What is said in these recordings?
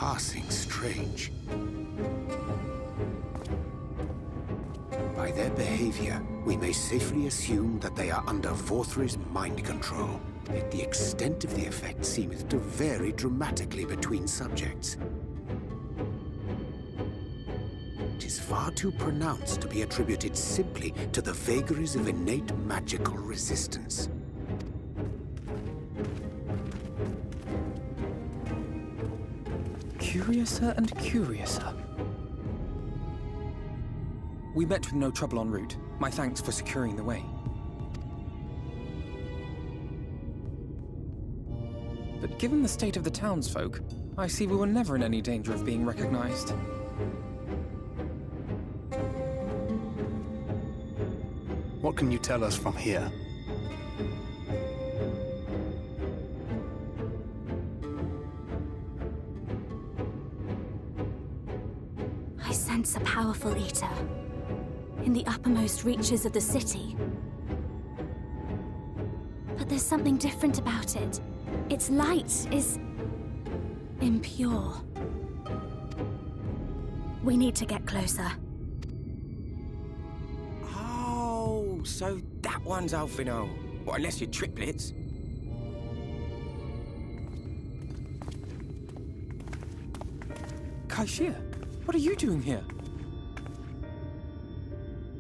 passing strange. By their behavior, we may safely assume that they are under Vorthri's mind control. Yet the extent of the effect seemeth to vary dramatically between subjects. It is far too pronounced to be attributed simply to the vagaries of innate magical resistance. Curiouser and curiouser. We met with no trouble en route. My thanks for securing the way. But given the state of the townsfolk, I see we were never in any danger of being recognized. What can you tell us from here? I sense a powerful eater in the uppermost reaches of the city. But there's something different about it. Its light is impure. We need to get closer. Oh, so that one's Alfino. Well, unless you're triplets. Kaishir, what are you doing here?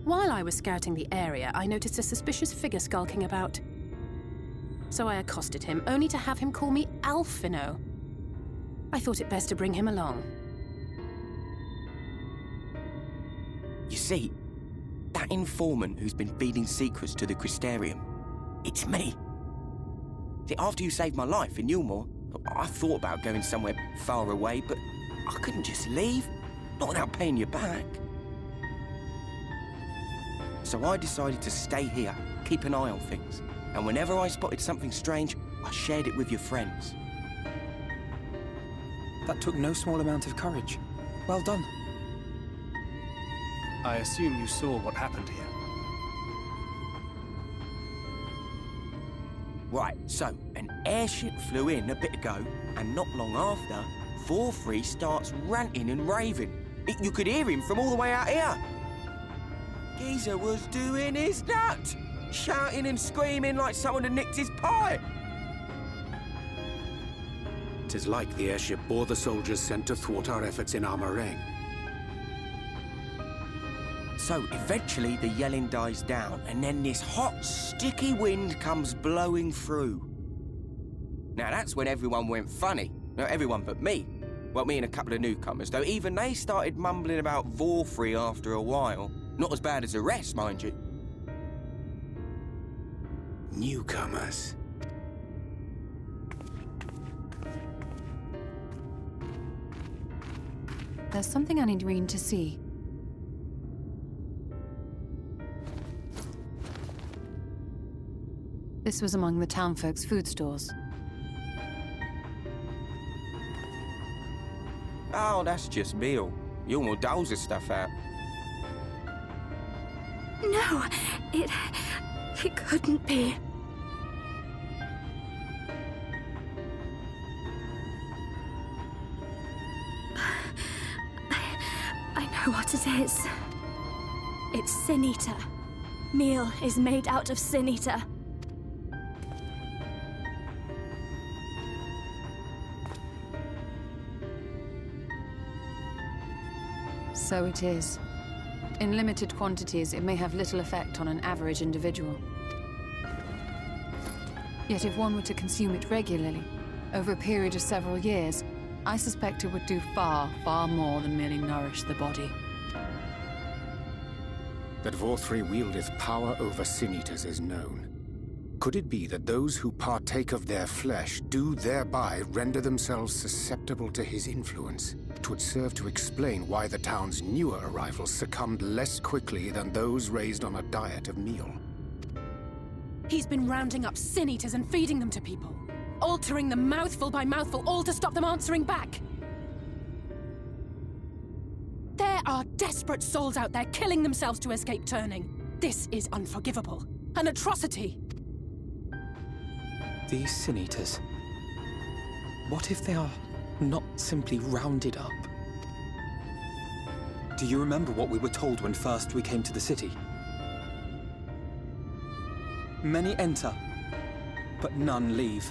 While I was scouting the area, I noticed a suspicious figure skulking about. So I accosted him, only to have him call me Alfino. I thought it best to bring him along. You see, that informant who's been feeding secrets to the Crystarium, it's me. See, after you saved my life in Yulmore, I thought about going somewhere far away, but I couldn't just leave, not without paying you back. So I decided to stay here, keep an eye on things. And whenever I spotted something strange, I shared it with your friends. That took no small amount of courage. Well done. I assume you saw what happened here. Right, so an airship flew in a bit ago, and not long after, Vorthri starts ranting and raving. You could hear him from all the way out here. Geezer was doing his nut, shouting and screaming like someone had nicked his pie. 'Tis like the airship bore the soldiers sent to thwart our efforts in Armorang. So eventually the yelling dies down, and then this hot, sticky wind comes blowing through. Now that's when everyone went funny. No, everyone but me. Well, me and a couple of newcomers, though even they started mumbling about Vorthri after a while. Not as bad as the rest, mind you. Newcomers. There's something I need Reen to see. This was among the townfolk's food stores. Oh, that's just meal. Yulmore doles this stuff out. No, it couldn't be. I know what it is. It's Sin Eater. Meal is made out of Sin Eater. So it is. In limited quantities, it may have little effect on an average individual. Yet if one were to consume it regularly, over a period of several years, I suspect it would do far, far more than merely nourish the body. That Vorthri wieldeth power over sin-eaters is known. Could it be that those who partake of their flesh do thereby render themselves susceptible to his influence? It would serve to explain why the town's newer arrivals succumbed less quickly than those raised on a diet of meal. He's been rounding up sin eaters and feeding them to people, altering them mouthful by mouthful, all to stop them answering back. There are desperate souls out there killing themselves to escape turning. This is unforgivable. An atrocity. These sin-eaters. What if they are not simply rounded up. Do you remember what we were told when first we came to the city? Many enter, but none leave.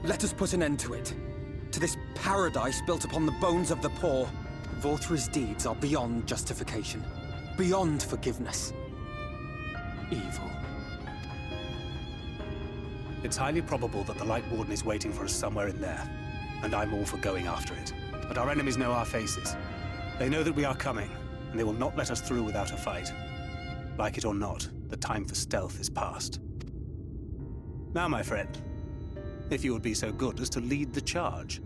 Let us put an end to it. To this paradise built upon the bones of the poor. Vorthri's deeds are beyond justification. Beyond forgiveness. Evil. It's highly probable that the Light Warden is waiting for us somewhere in there. And I'm all for going after it. But our enemies know our faces. They know that we are coming, and they will not let us through without a fight. Like it or not, the time for stealth is past. Now, my friend, if you would be so good as to lead the charge.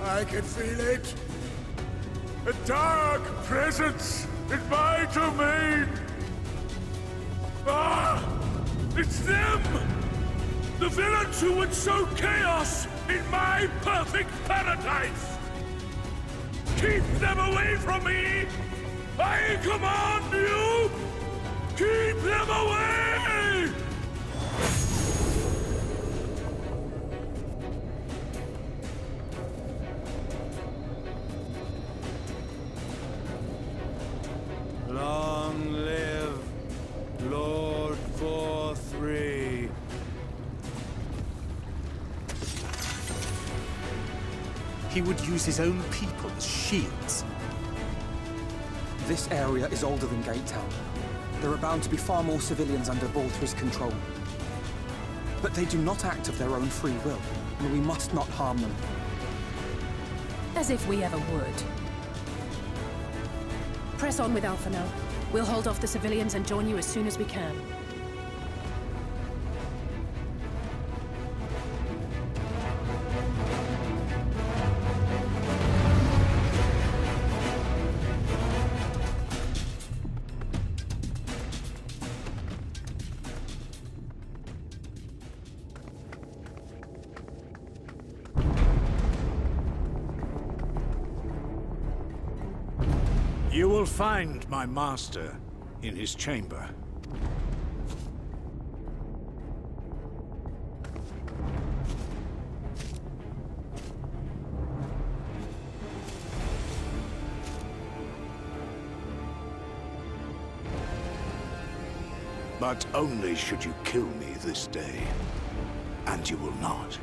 I can feel it. A dark presence in my domain! Ah! It's them! The villains who would sow chaos in my perfect paradise! Keep them away from me! I command you! Keep them away! Long live Lord Vorthri. He would use his own people as shields. This area is older than Gatetown. There are bound to be far more civilians under Vorthri's control. But they do not act of their own free will, and we must not harm them. As if we ever would. Press on with Alphino. We'll hold off the civilians and join you as soon as we can. You will find my master in his chamber. But only should you kill me this day, and you will not.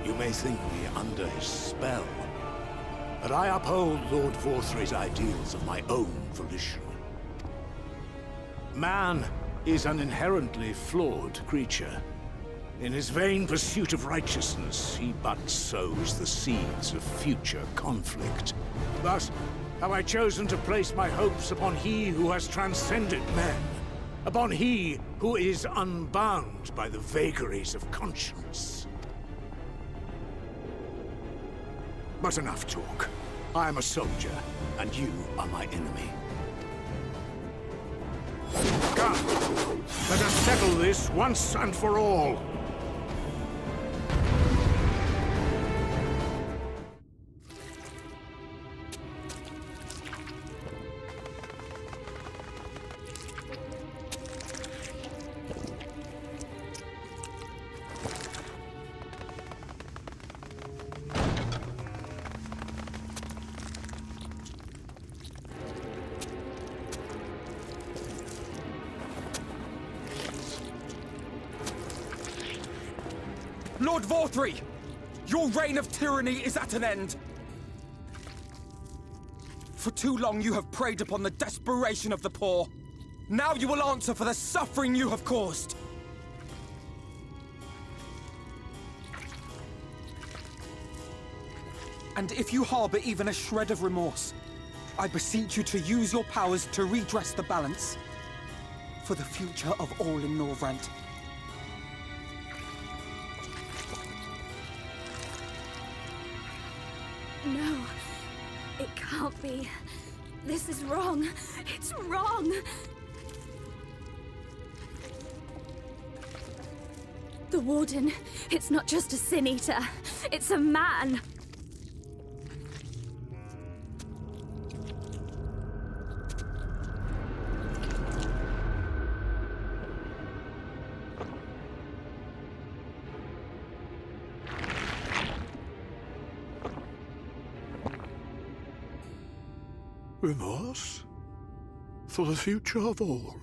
You may think me under his spell, but I uphold Lord Vorthri's ideals of my own volition. Man is an inherently flawed creature. In his vain pursuit of righteousness, he but sows the seeds of future conflict. Thus, have I chosen to place my hopes upon he who has transcended men, upon he who is unbound by the vagaries of conscience. But enough talk. I am a soldier, and you are my enemy. Come, let us settle this once and for all. Lord Vorthri! Your reign of tyranny is at an end! For too long you have preyed upon the desperation of the poor. Now you will answer for the suffering you have caused! And if you harbor even a shred of remorse, I beseech you to use your powers to redress the balance. For the future of all in Norvrant. No, it can't be. This is wrong. It's wrong! The Warden, it's not just a Sin Eater. It's a man! Remorse? For the future of all?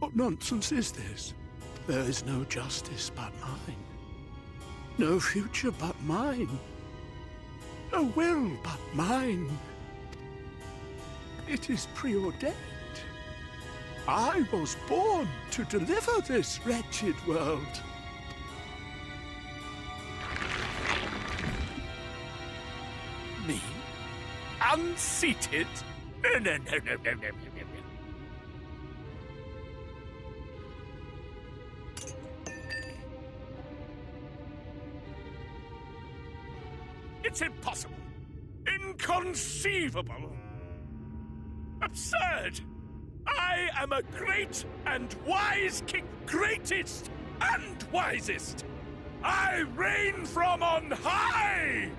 What nonsense is this? There is no justice but mine. No future but mine. No will but mine. It is preordained. I was born to deliver this wretched world. Me? Unseated? No. It's impossible. Inconceivable. Absurd. I am a great and wise king. Greatest and wisest. I reign from on high.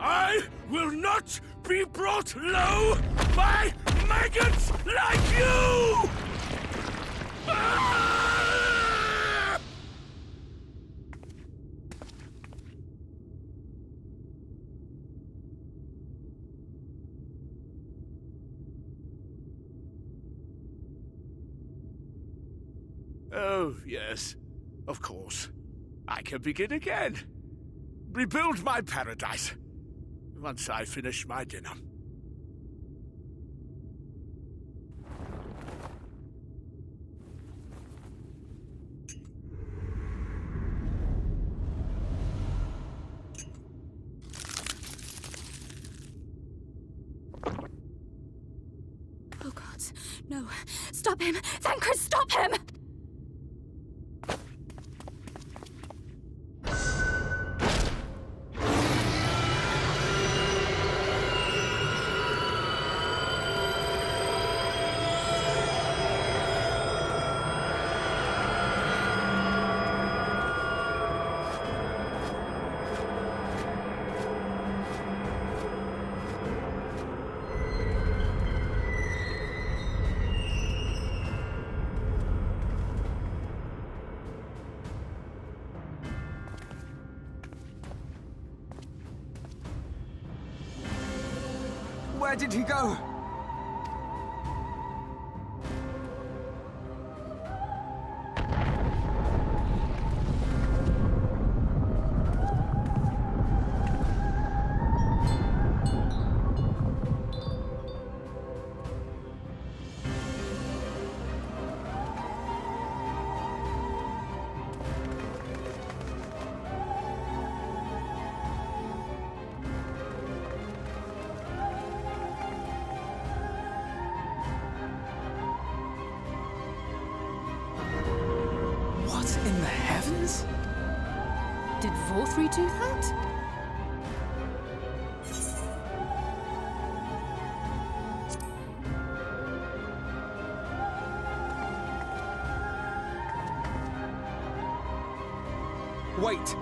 I will not be brought low by maggots like you! Ah! Oh, yes. Of course. I can begin again. Rebuild my paradise. Once I finish my dinner. Oh God, no. Stop him! Thancred, stop him! Where did he go? In the heavens? Did Vorthri do that? Wait!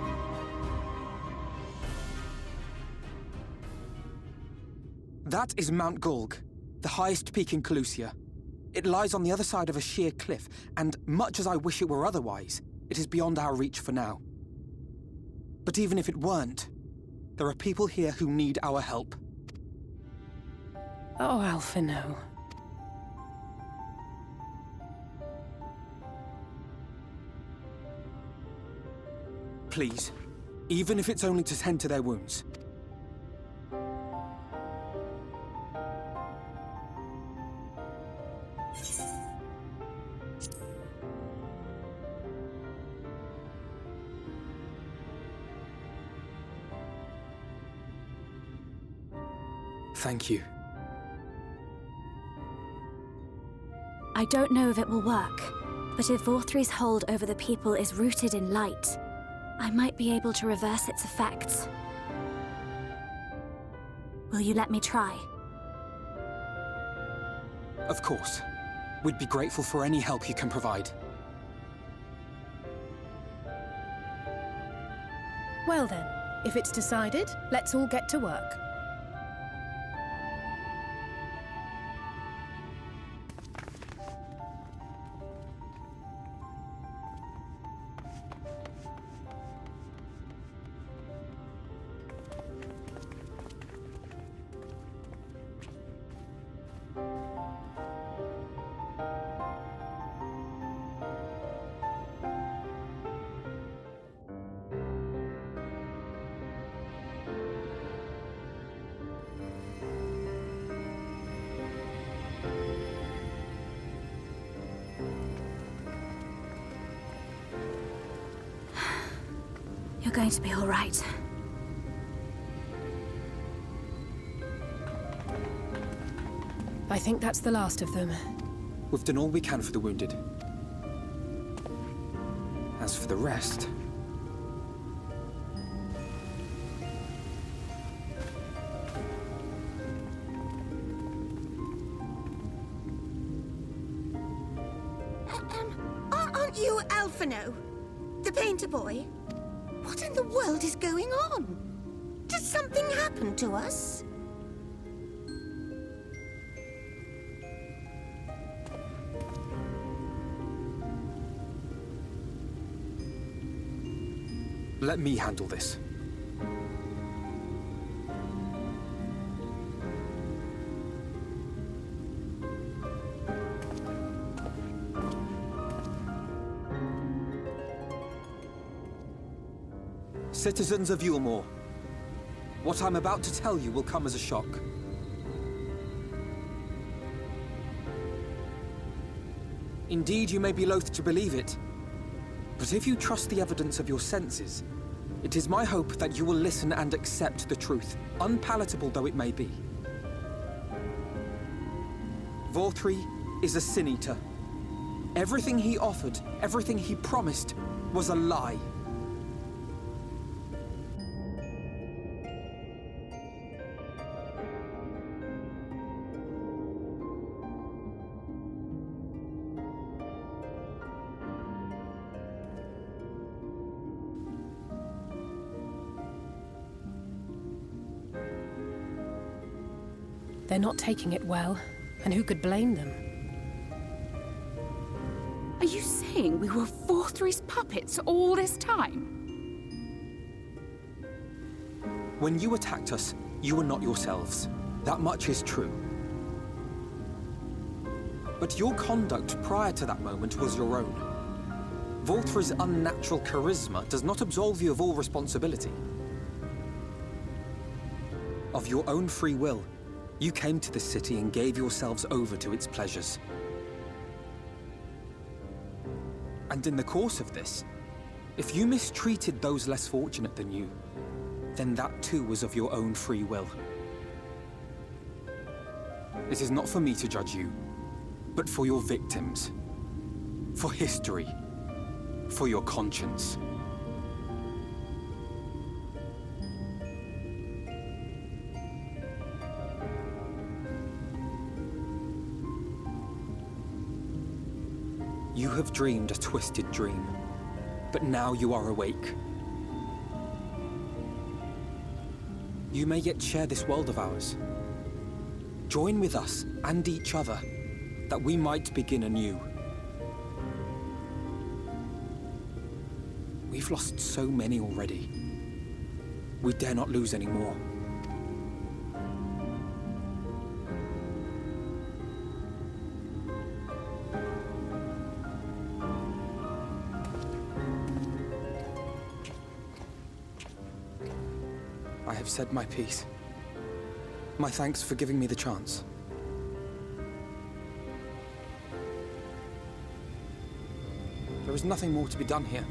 That is Mount Gulg, the highest peak in Calusia. It lies on the other side of a sheer cliff, and much as I wish it were otherwise, it is beyond our reach for now. But even if it weren't, there are people here who need our help. Oh, Alphino. Please, even if it's only to tend to their wounds. Thank you. I don't know if it will work, but if Vorthri's hold over the people is rooted in light, I might be able to reverse its effects. Will you let me try? Of course. We'd be grateful for any help you can provide. Well then, if it's decided, let's all get to work. You're going to be all right. I think that's the last of them. We've done all we can for the wounded. As for the rest... Aren't you Alphino? The painter boy? What in the world is going on? Did something happen to us? Let me handle this. Citizens of Yulmore, what I'm about to tell you will come as a shock. Indeed, you may be loath to believe it, but if you trust the evidence of your senses, it is my hope that you will listen and accept the truth, unpalatable though it may be. Vorthri is a sin-eater. Everything he offered, everything he promised, was a lie. They're not taking it well, and who could blame them? Are you saying we were Vorthri's puppets all this time? When you attacked us, you were not yourselves. That much is true. But your conduct prior to that moment was your own. Vorthri's unnatural charisma does not absolve you of all responsibility. Of your own free will, you came to this city and gave yourselves over to its pleasures. And in the course of this, if you mistreated those less fortunate than you, then that too was of your own free will. It is not for me to judge you, but for your victims, for history, for your conscience. You have dreamed a twisted dream, but now you are awake. You may yet share this world of ours. Join with us and each other, that we might begin anew. We've lost so many already. We dare not lose any more. I have said my piece. My thanks for giving me the chance. There is nothing more to be done here.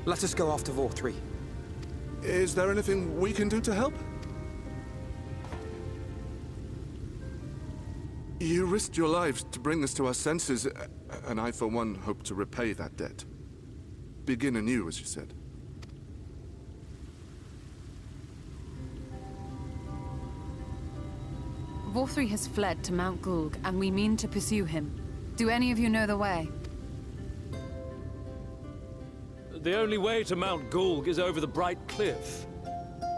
Let us go after Vorthri. Is there anything we can do to help? You risked your lives to bring us to our senses, and I, for one, hope to repay that debt. Begin anew, as you said. Vorthri has fled to Mount Gulg, and we mean to pursue him. Do any of you know the way? The only way to Mount Gulg is over the Bright Cliff.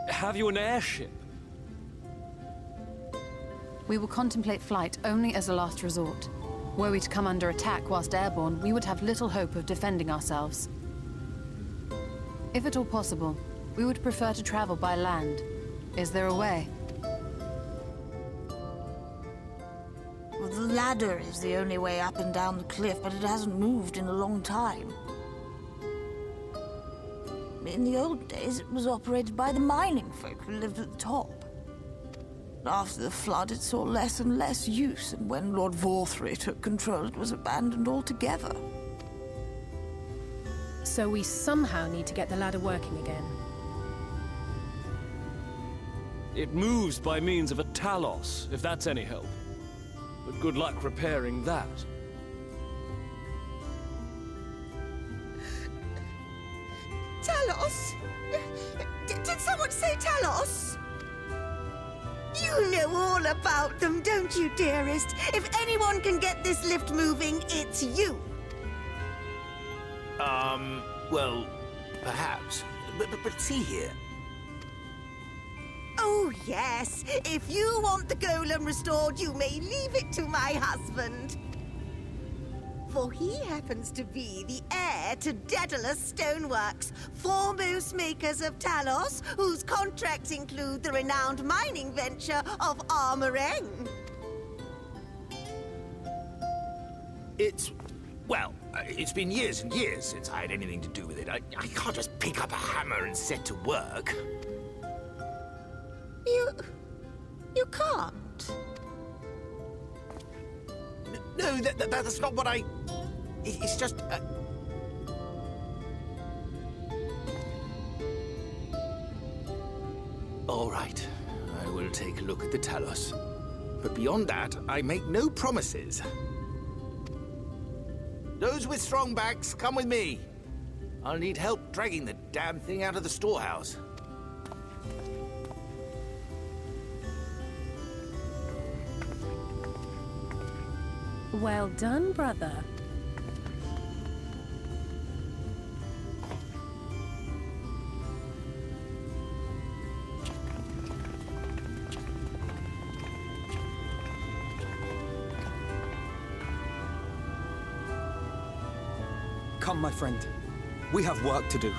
Have you an airship? We will contemplate flight only as a last resort. Were we to come under attack whilst airborne, we would have little hope of defending ourselves. If at all possible, we would prefer to travel by land. Is there a way? Well, the ladder is the only way up and down the cliff, but it hasn't moved in a long time. In the old days, it was operated by the mining folk who lived at the top. After the flood, it saw less and less use, and when Lord Vorthri took control, it was abandoned altogether. So we somehow need to get the ladder working again. It moves by means of a Talos, if that's any help. But good luck repairing that. Talos? Did someone say Talos? You know all about them, don't you, dearest? If anyone can get this lift moving, it's you. Well, perhaps. But see here. Oh, yes. If you want the golem restored, you may leave it to my husband. For he happens to be the heir to Daedalus Stoneworks, foremost makers of Talos, whose contracts include the renowned mining venture of Armoreng. Well, it's been years and years since I had anything to do with it. I can't just pick up a hammer and set to work. You can't? No, that's not what I... It's just... All right, I will take a look at the Talos. But beyond that, I make no promises. Those with strong backs, come with me. I'll need help dragging the damn thing out of the storehouse. Well done, brother. Come, my friend. We have work to do.